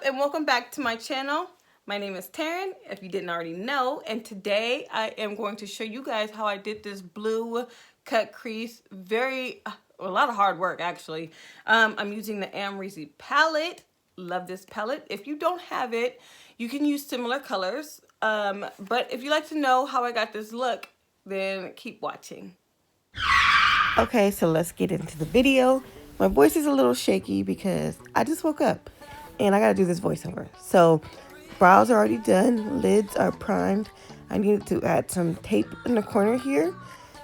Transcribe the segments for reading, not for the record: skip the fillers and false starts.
and welcome back to my channel. My name is Taryn, if you didn't already know, and today I am going to show you guys how I did this blue cut crease. A lot of hard work actually. I'm using the Amrezy palette. Love this palette. If you don't have it, you can use similar colors. But if you like to know how I got this look, then keep watching. Okay, so let's get into the video. My voice is a little shaky because I just woke up and I gotta do this voiceover. So brows are already done, lids are primed. I needed to add some tape in the corner here.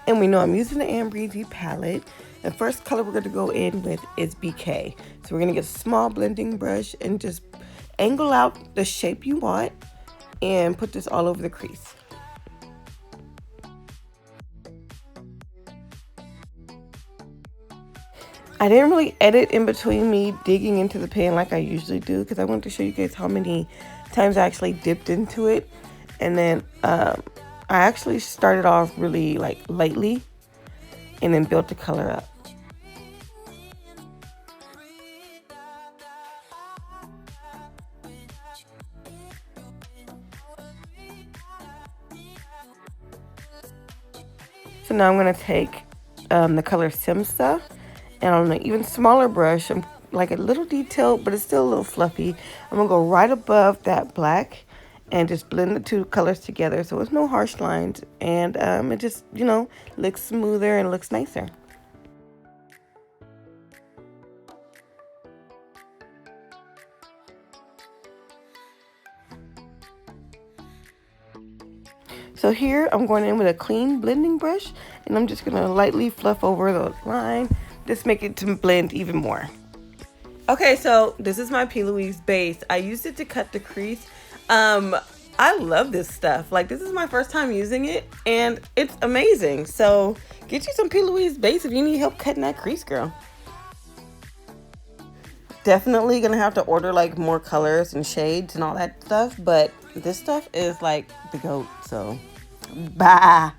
And we know I'm using the Amrezy palette. The first color we're gonna go in with is BK. So we're gonna get a small blending brush and just angle out the shape you want and put this all over the crease. I didn't really edit in between me digging into the pan like I usually do because I wanted to show you guys how many times I actually dipped into it. And then I actually started off really lightly and then built the color up. So now I'm going to take the color Simsa, and on an even smaller brush, I'm like a little detailed, but it's still a little fluffy. I'm going to go right above that black and just blend the two colors together so it's no harsh lines, and it just, looks smoother and looks nicer. So here I'm going in with a clean blending brush, and I'm just going to lightly fluff over the line, just make it to blend even more. Okay, so this is my P. Louise base. I used it to cut the crease. I love this stuff. Like, this is my first time using it, and it's amazing. So get you some P. Louise base if you need help cutting that crease, girl. Definitely gonna have to order like more colors and shades and all that stuff, but this stuff is like the GOAT, so bye.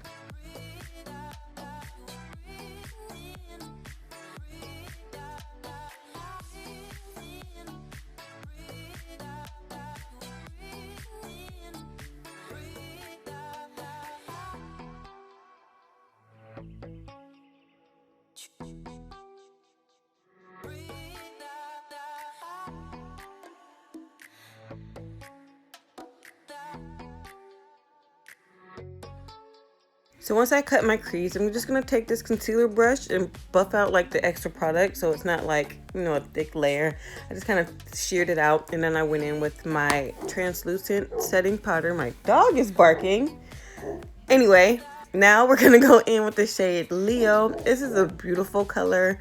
So once I cut my crease, I'm just going to take this concealer brush and buff out like the extra product so it's not like, a thick layer. I just kind of sheared it out, and then I went in with my translucent setting powder. My dog is barking. Anyway, now we're going to go in with the shade Leo. This is a beautiful color.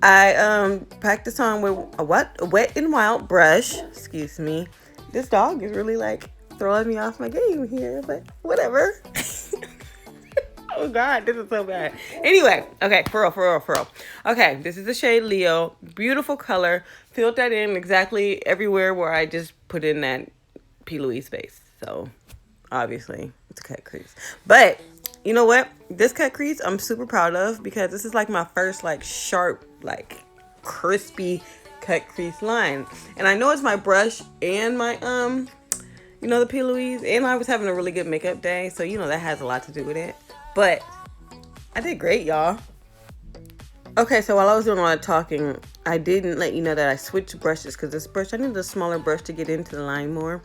I packed this on with a Wet n Wild brush. Excuse me. This dog is really like throwing me off my game here, but whatever. Oh God, this is so bad. Anyway, okay, for real. Okay, this is the shade Leo. Beautiful color. Filled that in exactly everywhere where I just put in that P. Louise base. So, obviously, it's a cut crease. But, you know what? This cut crease, I'm super proud of because this is like my first sharp, crispy cut crease line. And I know it's my brush and my, the P. Louise. And I was having a really good makeup day. So, that has a lot to do with it. But I did great, y'all. Okay, so while I was doing a lot of talking, I didn't let you know that I switched brushes because this brush, I needed a smaller brush to get into the line more.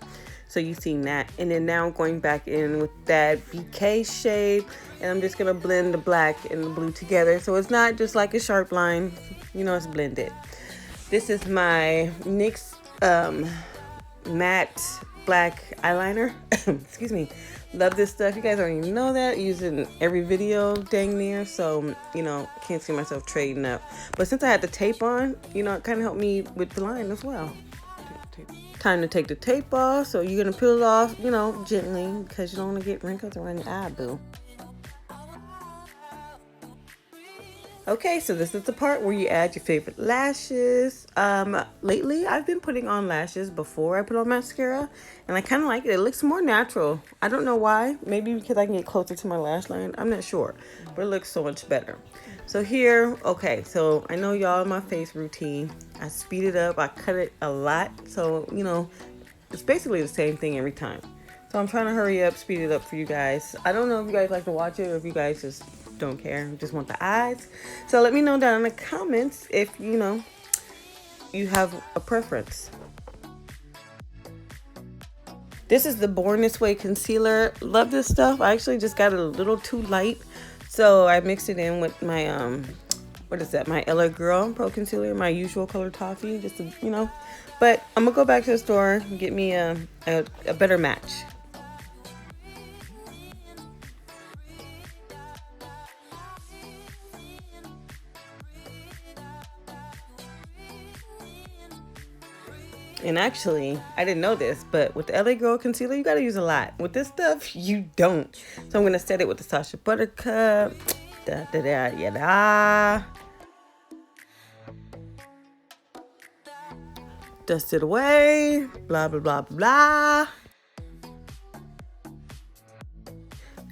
So you've seen that. And then now I'm going back in with that BK shade, and I'm just going to blend the black and the blue together. So it's not just like a sharp line, it's blended. This is my NYX matte black eyeliner. Excuse me. Love this stuff. You guys already know that. I use it in every video dang near. So, can't see myself trading up. But since I had the tape on, it kind of helped me with the line as well. Time to take the tape off. So you're going to peel it off, gently because you don't want to get wrinkles around your eye, boo. Okay, so this is the part where you add your favorite lashes. Lately, I've been putting on lashes before I put on mascara, and I kind of like it. It looks more natural. I don't know why. Maybe because I can get closer to my lash line. I'm not sure, but it looks so much better. So here, okay, so I know y'all in my face routine. I speed it up, I cut it a lot. So, you know, it's basically the same thing every time. So I'm trying to hurry up, speed it up for you guys. I don't know if you guys like to watch it or if you guys just don't care, just want the eyes. So let me know down in the comments if, you know, you have a preference. This is the Born This Way concealer. Love this stuff. I actually just got it a little too light. So I mixed it in with my, what is that? My LA Girl Pro Concealer, my usual color toffee, just to, you know. But I'm gonna go back to the store and get me a better match. And actually, I didn't know this, but with the LA Girl concealer, you gotta use a lot. With this stuff, you don't. So I'm gonna set it with the Sacha Buttercup. Da da da ya da. Dust it away. Blah blah blah blah.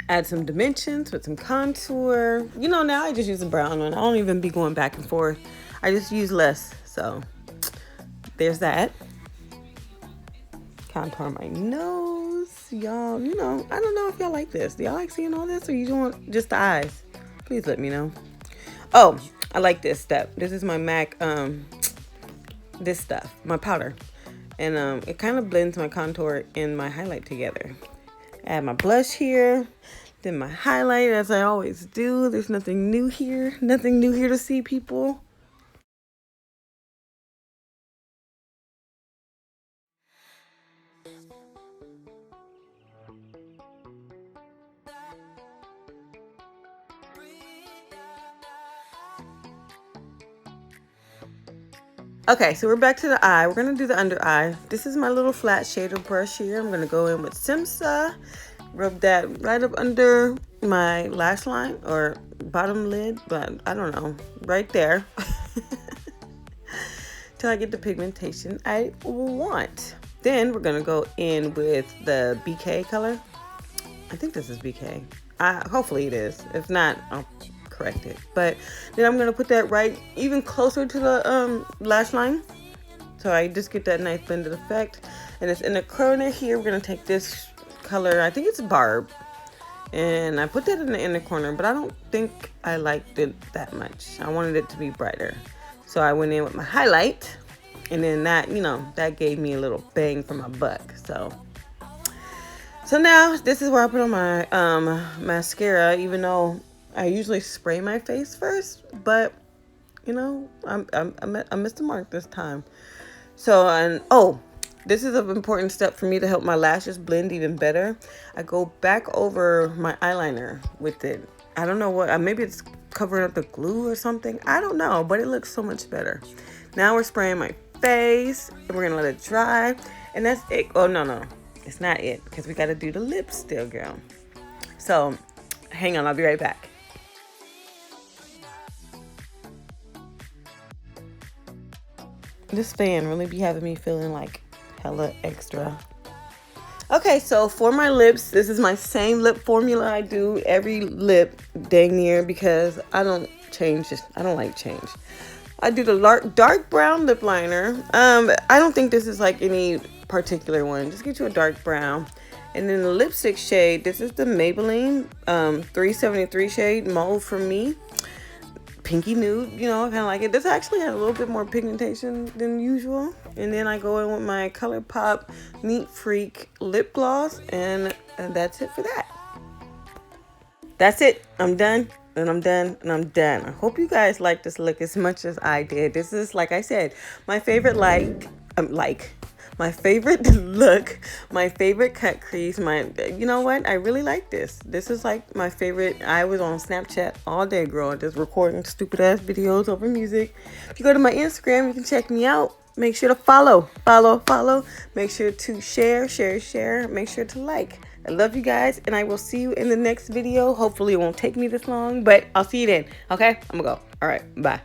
Add some dimensions with some contour. You know, now I just use a brown one. I don't even be going back and forth. I just use less. So there's that. Contour my nose. Y'all, you know, I don't know if y'all like this. Do y'all like seeing all this or you want just the eyes? Please let me know. Oh, I like this step. This is my MAC, this stuff, my powder. And it kind of blends my contour and my highlight together. Add my blush here. Then my highlight, as I always do. There's nothing new here. Nothing new here to see, people. Okay, so we're back to the eye. We're gonna do the under eye. This is my little flat shader brush here. I'm gonna go in with Simsa, rub that right up under my lash line or bottom lid, but I don't know, right there. Till I get the pigmentation I want. Then we're gonna go in with the BK color. I think this is BK. Hopefully it is. If not, I'll correct it. But then I'm gonna put that right even closer to the lash line, so I just get that nice blended effect. And it's in the corner here. We're gonna take this color, I think it's Barb, and I put that in the inner corner, but I don't think I liked it that much. I wanted it to be brighter, so I went in with my highlight, and then that, you know, that gave me a little bang for my buck. So now this is where I put on my mascara, even though I usually spray my face first, but you know, I missed the mark this time. So, and oh, this is an important step for me to help my lashes blend even better. I go back over my eyeliner with it. I don't know what, maybe it's covering up the glue or something. I don't know, but it looks so much better. Now we're spraying my face and we're gonna let it dry, and that's it. Oh no, it's not it, because we gotta do the lips still, girl. So hang on, I'll be right back. This fan really be having me feeling like hella extra. Okay, so for my lips, this is my same lip formula I do every lip dang near, because I don't change. I don't like change. I do the dark brown lip liner. I don't think this is like any particular one. Just get you a dark brown. And then the lipstick shade, this is the Maybelline 373 shade, Mauve for me. Pinky nude, you know, I kind of like it. This actually has a little bit more pigmentation than usual. And then I go in with my ColourPop Neat Freak lip gloss, and that's it for that. That's it. I'm done, and I'm done, and I'm done. I hope you guys like this look as much as I did. This is, like I said, my favorite my favorite look, my favorite cut crease. You know what? I really like this. This is like my favorite. I was on Snapchat all day, girl, just recording stupid ass videos over music. If you go to my Instagram, you can check me out. Make sure to follow. Make sure to share. Make sure to like. I love you guys, and I will see you in the next video. Hopefully it won't take me this long, but I'll see you then. Okay? I'm gonna go. All right. Bye.